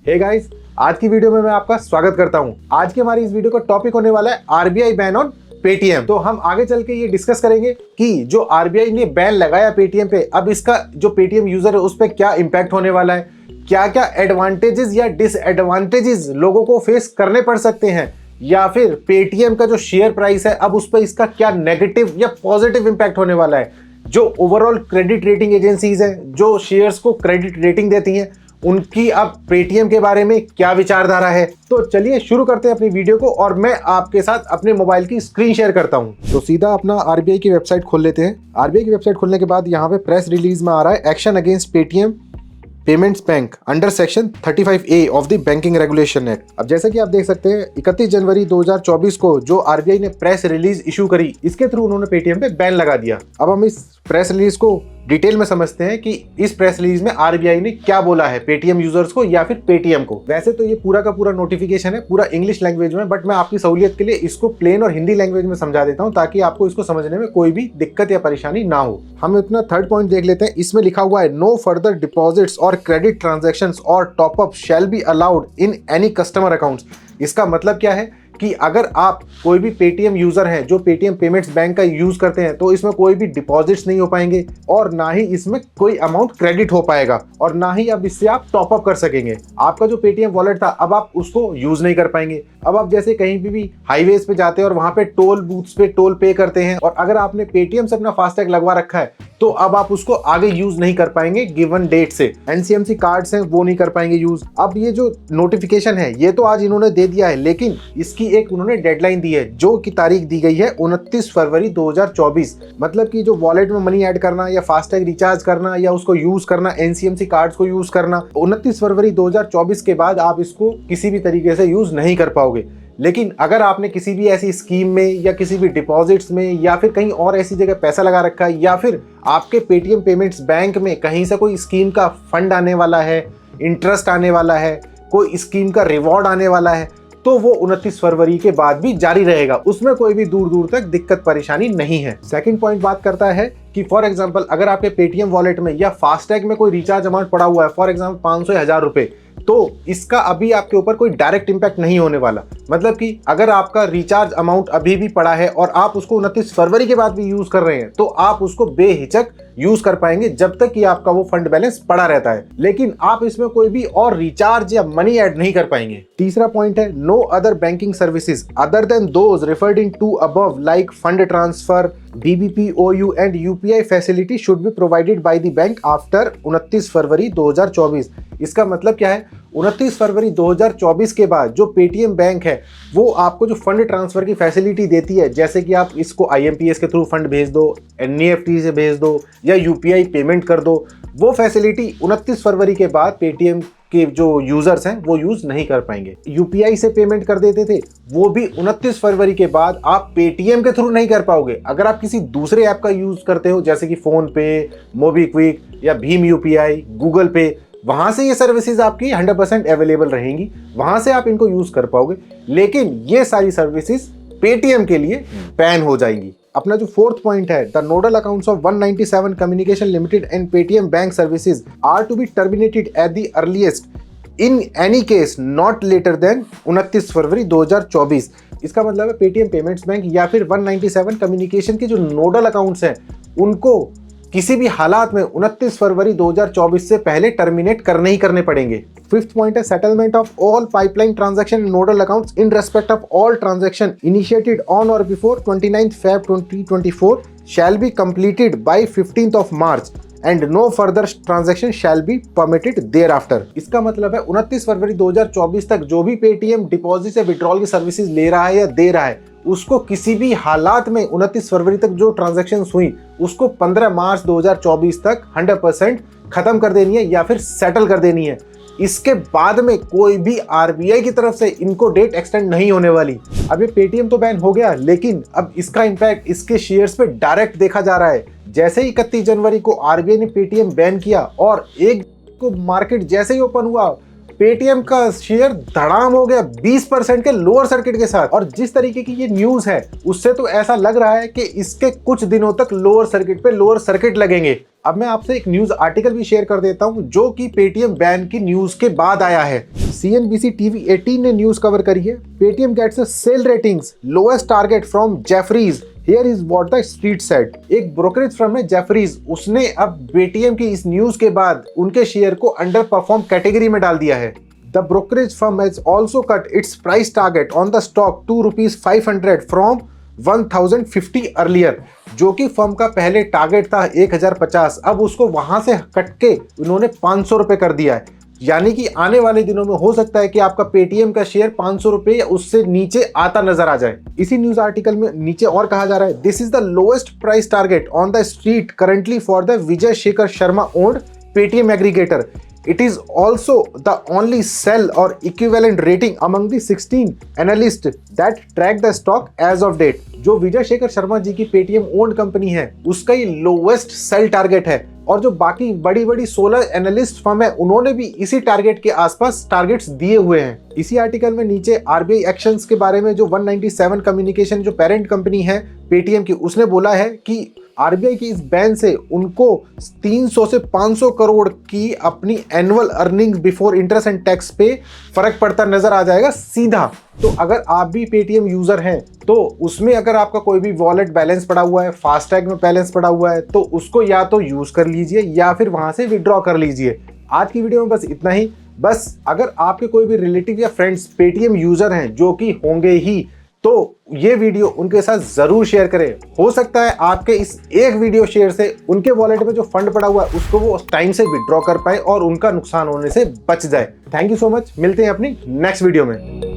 Hey guys, आज की video में मैं आपका स्वागत करता हूं। आज की हमारी इस वीडियो का टॉपिक होने वाला है आरबीआई बैन ऑन पेटीएम। तो हम आगे चल के ये डिस्कस करेंगे कि जो आरबीआई ने बैन लगाया पेटीएम पे, अब इसका जो पेटीएम यूजर है उस पर क्या इंपैक्ट होने वाला है, क्या क्या एडवांटेजेस या डिसएडवांटेजेस लोगों को फेस करने पड़ सकते हैं, या फिर पेटीएम का जो शेयर प्राइस है अब उस पर इसका क्या नेगेटिव या पॉजिटिव इंपैक्ट होने वाला है। जो ओवरऑल क्रेडिट रेटिंग एजेंसीज हैं जो शेयर्स को क्रेडिट रेटिंग देती हैं, उनकी अब पेटीएम के बारे में क्या विचारधारा है। तो चलिए शुरू करते हैं अपनी वीडियो को और मैं आपके साथ अपने मोबाइल की स्क्रीन शेयर करता हूं। तो सीधा अपना आरबीआई की वेबसाइट खोल लेते हैं। आरबीआई की वेबसाइट खोलने के बाद यहाँ पे प्रेस रिलीज में आ रहा है action against Paytm payments bank under section 35A of the banking regulation act. अब जैसे कि आप देख सकते हैं 31 जनवरी 2024 को जो आरबीआई ने प्रेस रिलीज इशू करी, इसके थ्रू उन्होंने पेटीएम पे बैन लगा दिया। अब हम इस प्रेस रिलीज को डिटेल में समझते हैं कि इस प्रेस रिलीज में आरबीआई ने क्या बोला है पेटीएम यूजर्स को या फिर पेटीएम को। वैसे तो ये पूरा का पूरा नोटिफिकेशन है पूरा इंग्लिश लैंग्वेज में, बट मैं आपकी सहूलियत के लिए इसको प्लेन और हिंदी लैंग्वेज में समझा देता हूं ताकि आपको इसको समझने में कोई भी दिक्कत या परेशानी ना हो। हम अपना थर्ड पॉइंट देख लेते हैं। इसमें लिखा हुआ है नो फर्दर डिपॉजिट्स और क्रेडिट ट्रांजैक्शंस और top up shall be allowed in any customer accounts. इसका मतलब क्या है कि अगर आप कोई भी पेटीएम यूजर हैं जो पेटीएम पेमेंट्स बैंक का यूज करते हैं तो इसमें कोई भी डिपॉजिट्स नहीं हो पाएंगे और ना ही इसमें कोई अमाउंट क्रेडिट हो पाएगा और ना ही अब इससे आप टॉपअप कर सकेंगे। आपका जो पेटीएम वॉलेट था अब आप उसको यूज नहीं कर पाएंगे। अब आप जैसे कहीं भी हाईवेज पे जाते हैं और वहां पे टोल बूथ्स पे टोल पे करते हैं और अगर आपने पेटीएम से अपना फास्टैग लगवा रखा है तो अब आप उसको आगे यूज नहीं कर पाएंगे गिवन डेट से। एनसीएमसी कार्ड्स हैं वो नहीं कर पाएंगे यूज। अब ये जो नोटिफिकेशन है ये तो आज इन्होंने दे दिया है, लेकिन इसकी एक उन्होंने डेडलाइन दी है जो की तारीख दी गई है 29 फरवरी 2024। मतलब कि जो वॉलेट में मनी ऐड करना या फास्टैग रिचार्ज करना या उसको यूज करना, एनसीएमसी कार्ड्स को यूज करना, 29 फरवरी 2024 के बाद आप इसको किसी भी तरीके से यूज नहीं कर पाओगे। लेकिन अगर आपने किसी भी ऐसी स्कीम में या किसी भी डिपॉजिट्स में या फिर कहीं और ऐसी जगह पैसा लगा रखा है या फिर आपके पेटीएम पेमेंट्स बैंक में कहीं से कोई स्कीम का फंड आने वाला है, इंटरेस्ट आने वाला है, कोई स्कीम का रिवॉर्ड आने वाला है, तो वो 29 फरवरी के बाद भी जारी रहेगा। उसमें कोई भी दूर दूर तक दिक्कत परेशानी नहीं है। सेकंड पॉइंट बात करता है कि फॉर एग्जांपल अगर आपके पेटीएम वॉलेट में या फास्टैग में कोई रिचार्ज अमाउंट पड़ा हुआ है, फॉर एग्जांपल 500 या 1000 रुपए, तो इसका अभी आपके ऊपर कोई डायरेक्ट इंपैक्ट नहीं होने वाला। मतलब कि अगर आपका रिचार्ज अमाउंट अभी भी पड़ा है और आप उसको 29 फरवरी के बाद भी यूज कर रहे हैं तो आप उसको बेहिचक यूज कर पाएंगे जब तक कि आपका वो फंड बैलेंस पड़ा रहता है। लेकिन आप इसमें कोई भी और रिचार्ज या मनी ऐड नहीं कर पाएंगे। तीसरा पॉइंट है no other banking services other than those referred in to above like fund transfer, DBP, OU and UPI facility should be provided by the bank after 29 फरवरी 2024। इसका मतलब क्या है, 29 फरवरी 2024 के बाद जो पेटीएम बैंक है वो आपको जो फंड ट्रांसफर की फैसिलिटी देती है, जैसे कि आप इसको आईएमपीएस के थ्रू फंड भेज दो, एनईएफटी से भेज दो या यूपीआई पेमेंट कर दो, वो फैसिलिटी 29 फरवरी के बाद पेटीएम के जो यूजर्स हैं वो यूज नहीं कर पाएंगे। यूपीआई से पेमेंट कर देते थे वो भी 29 फरवरी के बाद आप पेटीएम के थ्रू नहीं कर पाओगे। अगर आप किसी दूसरे ऐप का यूज करते हो जैसे कि फोन पे, मोबीक्विक या भीम यूपीआई, गूगल पे, वहां से ये सर्विसेज आपकी 100% अवेलेबल रहेंगी, वहां से आप इनको यूज कर पाओगे। लेकिन ये सारी सर्विसेज पेटीएम के लिए बैन हो जाएंगी। अपना जो फोर्थ पॉइंट है, the nodal accounts of 197 communication limited and Paytm bank services are to be terminated at the earliest in any case not later than 29 फरवरी 2024। इसका मतलब है पेटीएम पेमेंट्स बैंक या फिर 197 कम्युनिकेशन के जो नोडल अकाउंट्स हैं उनको किसी भी हालात में 29 फरवरी 2024 से पहले टर्मिनेट करने ही करने पड़ेंगे। फिफ्थ पॉइंट है settlement of all pipeline transaction in nodal accounts in respect of all transaction initiated on और before 29 Feb 2024 shall be completed by 15th of March and no further transaction shall be permitted thereafter. इसका मतलब है 29 फरवरी 2024 तक जो भी Paytm deposit से withdrawal की services ले रहा है या दे रहा है उसको किसी भी हालात में 29 फरवरी तक जो ट्रांजैक्शन हुई उसको 15 मार्च 2024 तक 100% खत्म कर देनी है या फिर सेटल कर देनी है। इसके बाद में कोई भी आरबीआई की तरफ से इनको डेट एक्सटेंड नहीं होने वाली। अब ये पेटीएम तो बैन हो गया, लेकिन अब इसका इंपैक्ट इसके शेयर्स पे डायरेक्ट देखा जा रहा है। जैसे ही 31 जनवरी को आरबीआई ने पेटीएम बैन किया और एक को मार्केट जैसे ही ओपन हुआ पेटीएम का शेयर धड़ाम हो गया 20% के लोअर सर्किट के साथ। और जिस तरीके की ये न्यूज है उससे तो ऐसा लग रहा है कि इसके कुछ दिनों तक लोअर सर्किट पे लोअर सर्किट लगेंगे। अब मैं आपसे एक न्यूज आर्टिकल भी शेयर कर देता हूं जो कि पेटीएम बैन की न्यूज के बाद आया है। CNBC TV 18 ने न्यूज कवर करी है। Paytm gets sell ratings lowest target from Jefferies, here is what the street said. एक ब्रोकरेज फर्म है जेफरीज, उसने अब पेटीएम की इस न्यूज के बाद उनके शेयर को अंडर परफॉर्म कैटेगरी में डाल दिया है। The brokerage firm has also cut its price target on the stock to ₹500 from 1050 earlier, जो कि फर्म का पहले टारगेट था 1050, अब उसको वहां से कट के उन्होंने 500 रुपए कर दिया है। यानी कि आने वाले दिनों में हो सकता है कि आपका पेटीएम का शेयर 500 रुपए या उससे नीचे आता नजर आ जाए। इसी न्यूज आर्टिकल में नीचे और कहा जा रहा है, this is the lowest price target on the street currently for the Vijay Shekhar Sharma owned Paytm aggregator. It is also the only sell or equivalent rating among the 16 analysts that track the stock as of date। जो विजय शेखर शर्मा जी की Paytm owned company है उसका ये lowest cell target है, और जो बाकी बड़ी बड़ी 16 एनालिस्ट फर्म है उन्होंने भी इसी टारगेट के आसपास टारगेट्स दिए हुए हैं। इसी आर्टिकल में नीचे आरबीआई एक्शंस के बारे में जो 197 कम्युनिकेशन जो पेरेंट कंपनी है पेटीएम की, उसने बोला है कि आरबीआई की इस बैन से उनको 300 से 500 करोड़ की अपनी annual earnings before interest and tax पे फर्क पड़ता नजर आ जाएगा सीधा। तो अगर आप भी पेटीएम यूजर हैं तो उसमें अगर आपका कोई भी वॉलेट बैलेंस पड़ा हुआ है, फास्टैग में बैलेंस पड़ा हुआ है, तो उसको या तो यूज कर लीजिए या फिर वहां से विड्रॉ कर लीजिए। आज की वीडियो में बस इतना ही। बस अगर आपके कोई भी रिलेटिव या फ्रेंड्स पेटीएम यूजर हैं, जो कि होंगे ही, तो ये वीडियो उनके साथ जरूर शेयर करें। हो सकता है आपके इस एक वीडियो शेयर से उनके वॉलेट में जो फंड पड़ा हुआ है उसको वो टाइम से विड्रॉ कर पाए और उनका नुकसान होने से बच जाए। थैंक यू सो मच, मिलते हैं अपनी नेक्स्ट वीडियो में।